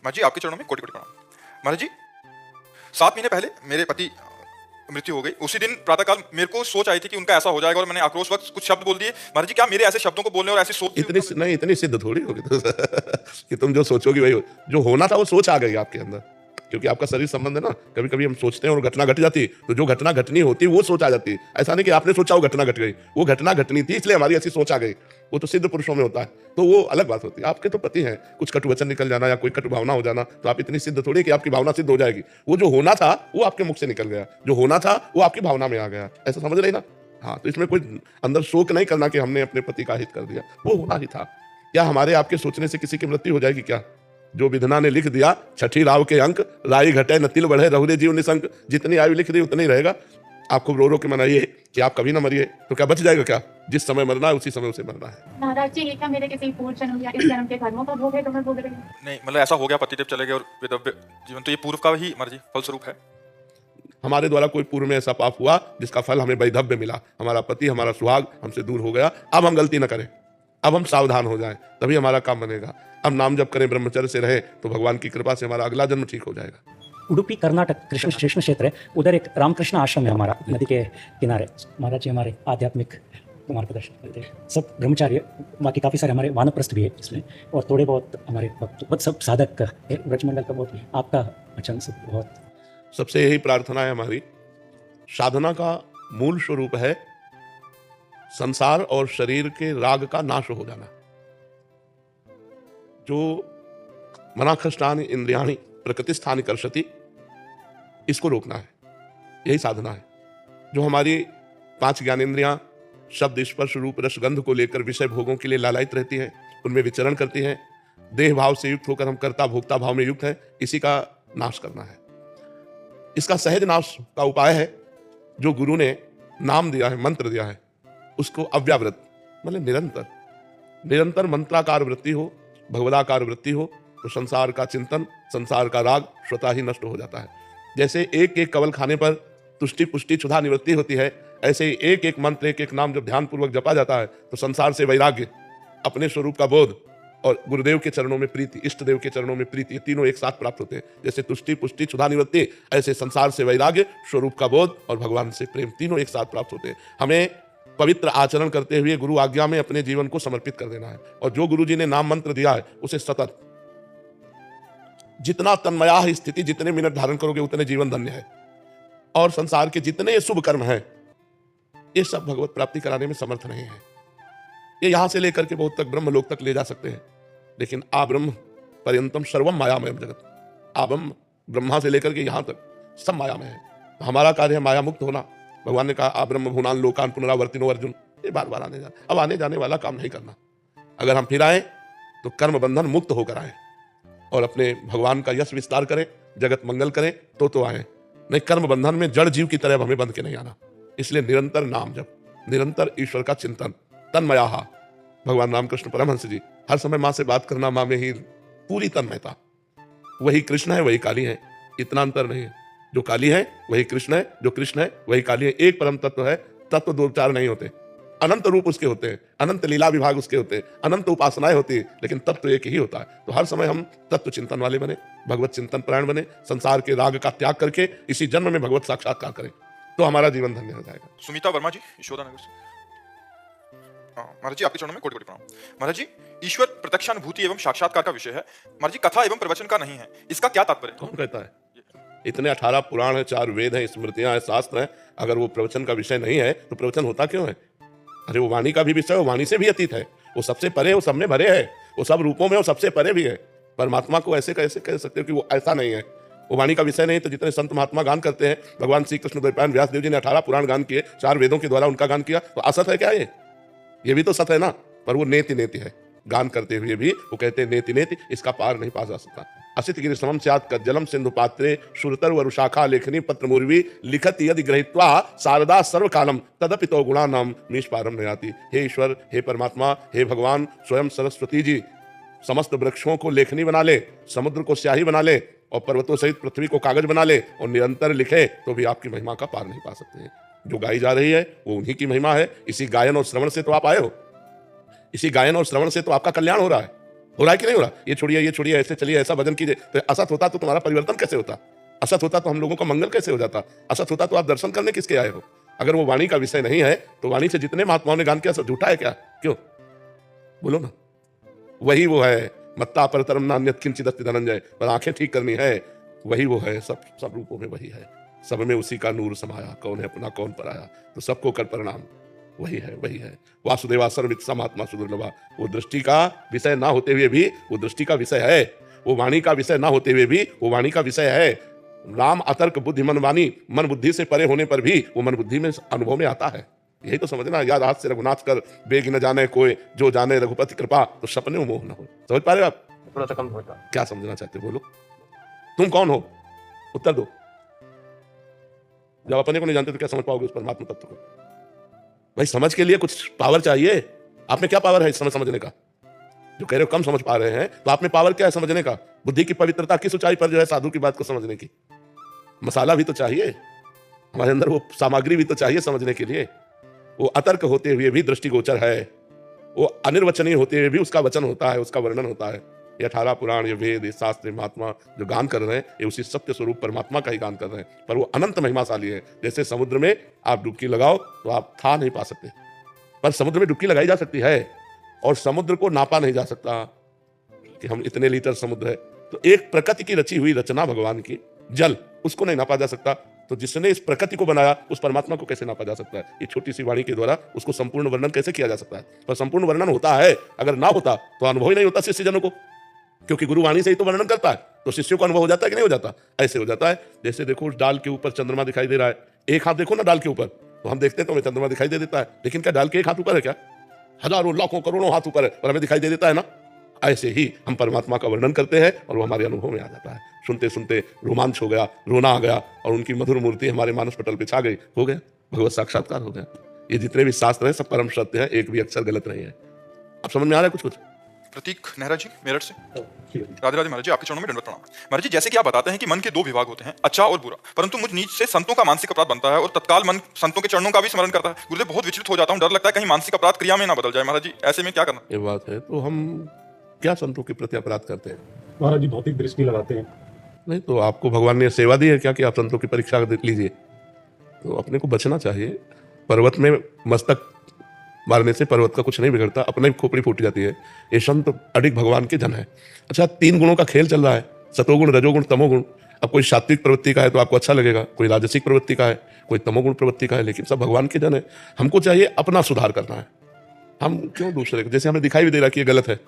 महाराज जी आपके चरणों में कोटि कोटि प्रणाम। महाराज जी 7 महीने पहले मेरे पति मृत्यु हो गई। उसी दिन प्रातःकाल मेरे को सोच आई थी कि उनका ऐसा हो जाएगा और मैंने आक्रोश वक्त कुछ शब्द बोल दिए। महाराज जी क्या मेरे ऐसे शब्दों को बोलने और ऐसी सोच इतनी नहीं, इतनी सिद्ध थोड़ी होगी तो कि तुम जो सोचोगे वही जो होना था वो सोच आ गई आपके अंदर, क्योंकि आपका शरीर संबंध है ना। कभी कभी हम सोचते हैं और घटना घट जाती, तो जो घटना घटनी होती वो सोच आ जाती। ऐसा नहीं कि आपने सोचा वो घटना घट गई, वो घटना घटनी थी इसलिए हमारी ऐसी सोच आ गई। वो तो सिद्ध पुरुषों में होता है, तो वो अलग बात होती है। आपके तो पति हैं, कुछ कटु वचन निकल जाना या कोई कटु भावना हो जाना, तो आप इतनी सिद्ध थोड़ी कि आपकी भावना सिद्ध हो जाएगी। वो जो होना था वो आपके मुख से निकल गया, जो होना था वो आपकी भावना में आ गया। ऐसा समझ रही ना। हाँ, तो इसमें कोई अंदर शोक नहीं करना कि हमने अपने पति का हित कर दिया, वो होना ही था। क्या हमारे आपके सोचने से किसी की मृत्यु हो जाएगी क्या? जो विधना ने लिख दिया, छठी राव के अंक, राई घटे न तिल बढ़े, रहुरे जीव निशंक। जितनी आयु लिख दी उतनी रहेगा। आपको रो रो के मनाइए कि आप कभी ना मरिए, तो क्या बच जाएगा क्या? जिस समय मरना है उसी समय उसे मरना है। महाराज जी, ये क्या मेरे किसी पूर्व जन्म या इस जन्म के कर्मों का भोग है तो मैं बोल रही हूँ? नहीं, मतलब ऐसा हो गया, पतिदेव चले गए और विधव्य जीवन, तो ये पूर्व का ही महाराज जी फलस्वरूप है। हमारे द्वारा कोई पूर्व में ऐसा पाप हुआ जिसका फल हमें वैधव्य मिला, हमारा पति हमारा सुहाग हमसे दूर हो गया। अब हम गलती न करें, अब हम सावधान हो जाएं, तभी हमारा काम बनेगा। अब नाम जप करें, ब्रह्मचर्य से रहे, तो भगवान की कृपा से हमारा अगला जन्म ठीक हो जाएगा। उडुपी कर्नाटक कृष्ण क्षेत्र है, उधर एक रामकृष्ण आश्रम है हमारा, नदी के किनारे। महाराज जी हमारे आध्यात्मिक मार्गदर्शन करते हैं, सब ब्रह्मचार्य, बाकी काफ़ी सारे हमारे वानप्रस्थ भी है इसमें, और थोड़े बहुत हमारे भक्त, बहुत सब साधक ब्रजमंडल का बहुत आपका वचन सब बहुत। सबसे यही प्रार्थना है हमारी। साधना का मूल स्वरूप है संसार और शरीर के राग का नाश हो जाना। जो मनाखष्टानि इंद्रियाणि प्रकृतिस्थानि कर्षति, इसको रोकना है, यही साधना है। जो हमारी 5 ज्ञानेंद्रियां शब्द स्पर्श रूप रस गंध को लेकर विषय भोगों के लिए लालायित रहती हैं, उनमें विचरण करती हैं, देह भाव से युक्त होकर हम कर्ता भोक्ता भाव में युक्त हैं, इसी का नाश करना है। इसका सहज नाश का उपाय है जो गुरु ने नाम दिया है, मंत्र दिया है, उसको अव्यावृत, मतलब निरंतर मंत्राकार वृत्ति हो, भगवदाकार वृत्ति हो, तो संसार का चिंतन, संसार का राग स्वतः ही नष्ट हो जाता है। जैसे एक एक कवल खाने पर तुष्टि पुष्टि क्षुधा निवृत्ति होती है, ऐसे ही एक एक मंत्र, एक एक नाम जब ध्यान पूर्वक जपा जाता है, तो संसार से वैराग्य, अपने स्वरूप का बोध और गुरुदेव के चरणों में प्रीति, इष्ट देव के चरणों में प्रीति, ये तीनों एक साथ प्राप्त होते हैं। जैसे तुष्टि पुष्टि क्षुधा निवृत्ति, ऐसे संसार से वैराग्य, स्वरूप का बोध और भगवान से प्रेम, तीनों एक साथ प्राप्त होते हैं। हमें पवित्र आचरण करते हुए गुरु आज्ञा में अपने जीवन को समर्पित कर देना है, और जो गुरु जी ने नाम मंत्र दिया है उसे सतत, जितना तन्मया स्थिति, जितने मिनट धारण करोगे उतने जीवन धन्य है। और संसार के जितने शुभ कर्म हैं, ये सब भगवत प्राप्ति कराने में समर्थ नहीं है। ये यहां से लेकर के बहुत तक ब्रह्म लोक तक ले जा सकते हैं, लेकिन आ ब्रह्म पर्यंतम सर्वम मायामय जगत, आ ब्रह्मा से लेकर के यहां तक सब मायामय है। तो हमारा कार्य है माया मुक्त होना। भगवान ने कहा आ ब्रह्म भुवनान लोकान पुनरावर्तिनो अर्जुन, ये बार बार आने जाने, अब आने जाने वाला काम नहीं करना। अगर हम फिर आए तो कर्म बंधन मुक्त होकर आए और अपने भगवान का यश विस्तार करें, जगत मंगल करें, तो आए, नहीं कर्म बंधन में जड़ जीव की तरह हमें बंध के नहीं आना। इसलिए निरंतर नाम जप, निरंतर ईश्वर का चिंतन, तन्मया। भगवान रामकृष्ण परमहंस जी हर समय माँ से बात करना, माँ में ही पूरी तन्मयता। वही कृष्ण है वही काली है, इतना अंतर नहीं है। जो काली है वही कृष्ण है, जो कृष्ण है वही काली है। एक परम तत्व है, तत्व दो चार नहीं होते, अनंत रूप उसके होते हैं, अनंत लीला विभाग उसके होते हैं, अनंत उपासनाएं होती है, लेकिन तत्व एक ही होता है। तो हर समय हम तत्व चिंतन वाले बने, भगवत चिंतन परायण बने, संसार के राग का त्याग करके इसी जन्म में भगवत साक्षात्कार करें, तो हमारा जीवन धन्य हो जाएगा। सुमिता वर्मा जी, यशोदा नगर से। महाराज जी आपके चरणों में कोटि कोटि प्रणाम। महाराज जी ईश्वर प्रत्यक्षानुभूति एवं साक्षात्कार का विषय है, महाराज जी कथा एवं प्रवचन का नहीं है, इसका क्या तात्पर्य? कौन कहता है? इतने 18 पुराण है, 4 वेद हैं, स्मृतियां हैं, शास्त्र हैं, अगर वो प्रवचन का विषय नहीं है तो प्रवचन होता क्यों है? अरे वो वाणी का भी विषय, वो वाणी से भी अतीत है, वो सबसे परे, वो सब में भरे है, वो सब रूपों में वो सबसे परे भी है। परमात्मा को ऐसे कैसे कह सकते हो कि वो ऐसा नहीं है? वो वाणी का विषय नहीं, तो जितने संत महात्मा गान करते हैं, भगवान श्री कृष्ण द्वैपायन व्यास देव जी ने 18 पुराण गान किए, 4 वेदों के द्वारा उनका गान किया, तो असत है क्या ये भी तो सत है ना, पर वो नेति नेति है। गान करते हुए भी वो कहते हैं नेति नेति, इसका पार नहीं पा जा सकता। असित गिरि समम स्यात् कज्जलम सिंधु पात्रे सुरतर वरुशाखा लेखनी पत्र मुर्वी लिखत यदि गृहीत्वा शारदा सर्वकालम तदपि तो गुणानाम मीश पारम नयाति। हे ईश्वर, हे परमात्मा, हे भगवान, स्वयं सरस्वती जी समस्त वृक्षों को लेखनी बना ले, समुद्र को स्याही बना ले और पर्वतों सहित पृथ्वी को कागज बना ले और निरंतर लिखे, तो भी आपकी महिमा का पार नहीं पा सकते हैं। जो गाई जा रही है वो उन्हीं की महिमा है। इसी गायन और श्रवण से तो आप आए हो, इसी गायन और श्रवण से तो आपका कल्याण हो रहा है। हो रहा है कि नहीं हो रहा? ये छोड़िए, ऐसे चलिए, ऐसा भजन कीजिए। तो असत होता तो तुम्हारा परिवर्तन कैसे होता? असत होता तो हम लोगों का मंगल कैसे हो जाता? असत होता तो आप दर्शन करने किसके आए हो? अगर वो वाणी का विषय नहीं है तो वाणी से जितने महात्माओं ने गान किया सब झूठा है क्या? क्यों? बोलो ना। वही वो है, मत्ता परतरम नान्यत किंचिदस्ति धनंजय। पर आंखें ठीक करनी है, वही वो है, सब रूपों में वही है, सब में उसी का नूर समाया। कौन है अपना, कौन पराया, तो सबको कर प्रणाम, वही है। वासुदेवा सर्वमित समात्मा सुदुर्लभा। वो दृष्टि का विषय ना होते हुए भी वो दृष्टि का विषय है, वो वाणी का विषय ना होते हुए भी वो वाणी का विषय है। राम अतर्क बुद्धि मन वाणी, मन बुद्धि से परे होने पर भी वो मन बुद्धि में अनुभव में आता है। यही तो समझना। याद हाथ से रघुनाथ कर, बेग न जाने कोई, जो जाने रघुपति कृपा, तो सपने मोह न हो। समझ पा रहे हो आप? थोड़ा सा कम होता। क्या समझना चाहते हो? बोलो, तुम कौन हो? उत्तर दो। जब अपने को नहीं जानते तो क्या समझ पाओगे उस परमात्मा तत्व को? भाई समझ के लिए कुछ पावर चाहिए। आप में क्या पावर है समझने का? जो कह रहे हो कम समझ पा रहे हैं, तो आप में पावर क्या है समझने का? बुद्धि की पवित्रता किस ऊंचाई पर जो है साधु की बात को समझने की? मसाला भी तो चाहिए हमारे अंदर, वो सामग्री भी तो चाहिए समझने के लिए। वो अतर्क होते हुए भी दृष्टिगोचर है, वो अनिर्वचनीय होते हुए भी उसका वचन होता है, उसका वर्णन होता है। ये 18 पुराण, ये वेद, ये शास्त्र, ये महात्मा जो गान कर रहे हैं, ये उसी सत्य स्वरूप परमात्मा का ही गान कर रहे हैं। पर वो अनंत महिमाशाली है। जैसे समुद्र में आप डुबकी लगाओ तो आप था नहीं पा सकते, पर समुद्र में डुबकी लगाई जा सकती है, और समुद्र को नापा नहीं जा सकता कि हम इतने लीटर समुद्र है। तो एक प्रकृति की रची हुई रचना भगवान की, जल, उसको नहीं नापा जा सकता। तो जिसने इस प्रकृति को बनाया उस परमात्मा को कैसे नापा जा सकता है? ये छोटी सी वाणी के द्वारा उसको संपूर्ण वर्णन कैसे किया जा सकता है? पर संपूर्ण वर्णन होता है, अगर ना होता तो अनुभव ही नहीं होता शिष्य जनों को, क्योंकि गुरु वाणी से ही तो वर्णन करता है। तो शिष्यों को अनुभव हो जाता है कि नहीं हो जाता? ऐसे हो जाता है जैसे देखो उस डाल के ऊपर चंद्रमा दिखाई दे रहा है, एक हाथ देखो ना डाल के ऊपर, तो हम देखते हैं तो हमें चंद्रमा दिखाई दे देता है। लेकिन क्या डाल के एक हाथ ऊपर है क्या? हजारों लाखों करोड़ों हाथ ऊपर है, पर हमें दिखाई दे देता है ना। ऐसे ही हम परमात्मा का वर्णन करते हैं और वो हमारे अनुभव में आ जाता है। सुनते सुनते रोमांच हो गया, रोना आ गया, और उनकी मधुर मूर्ति हमारे मानस पटल पे छा गई, हो गया भगवत साक्षात्कार हो गया। ये जितने भी शास्त्र हैं सब परम सत्य है, एक भी अक्षर गलत नहीं है। अब समझ में आ रहा है कुछ? प्रतीक नेहरा जी मेरठ से। राधे राधे महाराज जी, आपके चरणों में दंडवत प्रणाम। महाराज जी, जैसे कि आप बताते हैं कि मन के दो विभाग होते हैं, अच्छा और बुरा, परंतु मुझ नीच से संतों का मानसिक अपराध बनता है और तत्काल मन संतों के चरणों का भी स्मरण करता है। गुरुदेव, बहुत विचलित हो जाता हूँ, डर लगता है कहीं मानसिक अपराध क्रिया में ना बदल जाए। महाराज जी, ऐसे में क्या करना? ये बात है तो हम क्या संतों के प्रति अपराध करते हैं? महाराज जी भौतिक दृष्टि लगाते हैं। नहीं तो आपको भगवान ने सेवा दी है क्या कि आप संतों की परीक्षा लीजिए? तो अपने को बचना चाहिए। पर्वत में मस्तक मारने से पर्वत का कुछ नहीं बिगड़ता, अपने ही खोपड़ी फूट जाती है। ये संत अडिग भगवान के जन है। अच्छा, 3 गुणों का खेल चल रहा है, सतोगुण, रजोगुण, तमोगुण। अब कोई सात्विक प्रवृत्ति का है तो आपको अच्छा लगेगा, कोई राजसिक प्रवृत्ति का है, कोई तमोगुण प्रवृत्ति का है, लेकिन सब भगवान के जन है। हमको चाहिए अपना सुधार करना है। हम क्यों दूसरे को, जैसे हमें दिखाई भी दे रहा कि ये गलत है,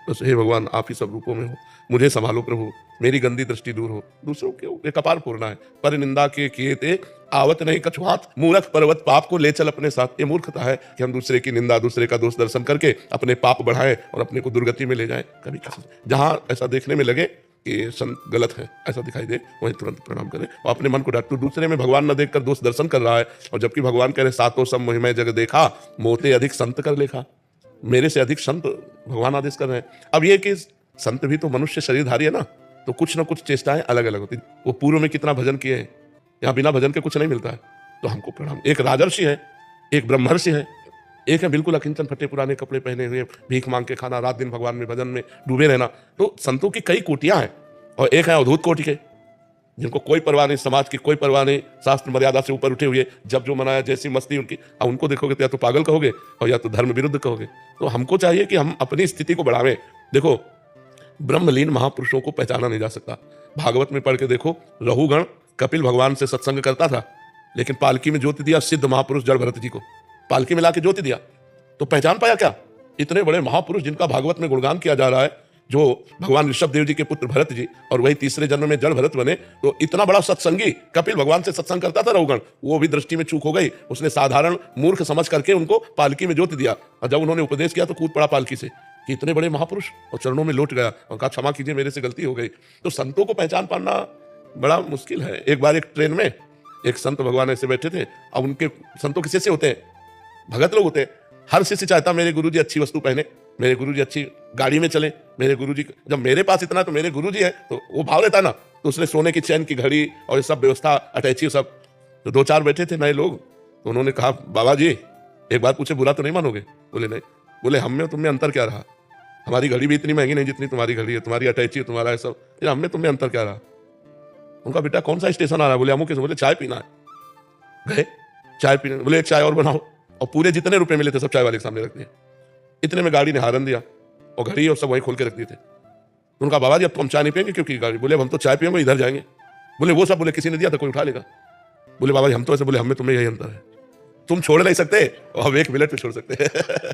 बस हे भगवान आप ही सब रूपों में हो, मुझे संभालो प्रभु, मेरी गंदी दृष्टि दूर हो। दूसरों के ये कपाल फोड़ना है। पर निंदा के किए थे आवत नहीं कछुआत, मूर्ख पर्वत पाप को ले चल अपने साथ। ये मूर्खता है कि हम दूसरे की निंदा, दूसरे का दोष दर्शन करके अपने पाप बढ़ाएं और अपने को दुर्गति में ले जाएं। कभी जहां ऐसा देखने में लगे कि संत गलत है, ऐसा दिखाई दे, वहीं तुरंत प्रणाम करें और अपने मन को डांट। तो दूसरे में भगवान न देखकर दोष दर्शन कर रहा है, और जबकि भगवान कह रहे सातों सब महिमा जग देखा, मोते अधिक संत कर लेखा। मेरे से अधिक संत भगवान आदेश कर रहे हैं। अब ये कि संत भी तो मनुष्य शरीरधारी है ना, तो कुछ ना कुछ चेष्टाएं अलग अलग होती। वो पूर्व में कितना भजन किए हैं, यहाँ बिना भजन के कुछ नहीं मिलता है, तो हमको प्रणाम। एक राजर्षि है, एक ब्रह्मर्षि है, एक है बिल्कुल अकिंचन, फटे पुराने कपड़े पहने हुए, भीख मांग के खाना, रात दिन भगवान में भजन में डूबे रहना। तो संतों की कई कोटियां हैं, और एक है अवधूत कोटि के, जिनको कोई परवाह नहीं, समाज की कोई परवाह नहीं, शास्त्र मर्यादा से ऊपर उठे हुए, जब जो मनाया जैसी मस्ती उनकी। अब उनको देखोगे तो या तो पागल कहोगे और या तो धर्म विरुद्ध कहोगे। तो हमको चाहिए कि हम अपनी स्थिति को बढ़ावें। देखो, ब्रह्मलीन महापुरुषों को पहचाना नहीं जा सकता। भागवत में पढ़ के देखो, रहुगण कपिल भगवान से सत्संग करता था, लेकिन पालकी में ज्योति दिया सिद्ध महापुरुष जड़ भरत जी को, पालकी में लाके ज्योति दिया, तो पहचान पाया क्या? इतने बड़े महापुरुष जिनका भागवत में गुणगान किया जा रहा है, जो भगवान ऋषभ देव जी के पुत्र भरत जी, और वही तीसरे जन्म में जड़ भरत बने। तो इतना बड़ा सत्संगी कपिल भगवान से सत्संग करता था रहुगण, वो भी दृष्टि में चूक हो गई। उसने साधारण मूर्ख समझ करके उनको पालकी में ज्योति दिया, और जब उन्होंने उपदेश किया तो कूद पड़ा पालकी से कि इतने बड़े महापुरुष, और चरणों में लौट गया और कहा क्षमा कीजिए, मेरे से गलती हो गई। तो संतों को पहचान पाना बड़ा मुश्किल है। एक बार एक ट्रेन में एक संत भगवान ऐसे बैठे थे। अब उनके संतों के शिष्य होते हैं, भगत लोग होते हैं। हर शिष्य चाहता मेरे गुरुजी अच्छी वस्तु पहने, मेरे गुरुजी अच्छी गाड़ी में चले, मेरे गुरुजी, जब मेरे पास इतना तो मेरे गुरुजी है, तो वो भाव रहता ना। तो उसने सोने की चैन की घड़ी और ये सब व्यवस्था, अटैची सब। तो 2-4 बैठे थे नए लोग, तो उन्होंने कहा बाबा जी एक बात पूछे, बुरा तो नहीं मानोगे? बोले नहीं। बोले हम में तुम में अंतर क्या रहा? हमारी घड़ी भी इतनी महंगी नहीं जितनी तुम्हारी घड़ी है, तुम्हारी अटैची है, तुम्हारा है सब। फिर हमें तुम्हें अंतर क्या रहा? उनका बेटा कौन सा स्टेशन आ रहा है? बोले अमुक। बोले चाय पीना है। गए चाय पीने, बोले एक चाय और बनाओ, और पूरे जितने रुपए मिले थे सब चाय वाले के सामने रख दिए। इतने में गाड़ी ने हारन दिया और घड़ी और सब वहीं खोल के रख दिए थे। उनका बाबा जी अब तो हम चाय नहीं पियेंगे क्योंकि गाड़ी। बोले हम तो चाय पियेंगे इधर जाएंगे। बोले वो सब, बोले किसी ने दिया था कोई उठा लेगा। बोले बाबा जी हम तो ऐसे, बोले हमें तुम्हें यही अंतर है, तुम छोड़ नहीं सकते और हम 1 मिनट में छोड़ सकते हैं।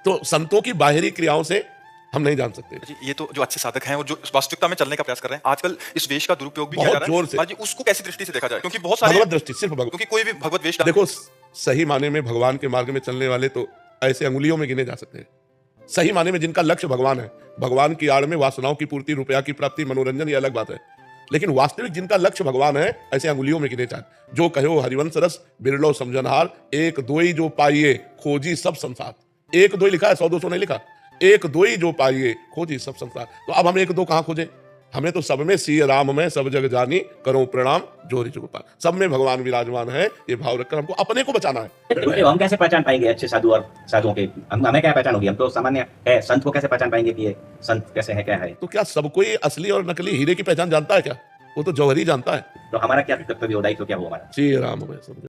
तो संतों की बाहरी क्रियाओं से हम नहीं जान सकते। जी, ये तो जो अच्छे साधक हैं और जो वास्तविकता में चलने का प्रयास कर रहे हैं, आजकल इस वेश का दुरुपयोग भी किया बहुत जा रहा है। जोर से। महाराज जी, उसको कैसी दृष्टि से देखा जाए? क्योंकि बहुत सारे, भगवत दृष्टि, सिर्फ भगवत। क्योंकि कोई भी भगवत वेश देखो, सही माने में भगवान के मार्ग में चलने वाले तो ऐसे अंगुलियों में गिने जा सकते हैं। सही माने में जिनका लक्ष्य भगवान है, भगवान की आड़ में वासनाओं की पूर्ति, रुपया की प्राप्ति, मनोरंजन, ये अलग बात है। लेकिन वास्तविक जिनका लक्ष्य भगवान है, ऐसे अंगुलियों में गिने जाए। जो कहो हरिवंश रस बिरलो समझनहार, एक दोई जो पाइए खोजी सब संसार। 1 2 लिखा है, 100 200 नहीं लिखा। 1 2 जो पाइए खोजी सब संसार। तो अब हम 1 2 कहां खोजें? हमें तो सब में सिय राम में सब जग जानी, करो प्रणाम जोरी जुगपाल। सब में भगवान विराजमान है, ये भाव रखकर हमको अपने को बचाना है। तो हम कैसे पहचान पाएंगे अच्छे साधु और साधुओं के? हमें क्या पहचान होगी? हम तो सामान्य है, संत को कैसे पहचान पाएंगे कि ये संत कैसे है, क्या है? तो क्या सब कोई असली और नकली हीरे की पहचान जानता है क्या? वो तो जौहरी जानता है। तो हमारा क्या कर्तव्य और दायित्व क्या हुआ हमारा? सिय राम में सब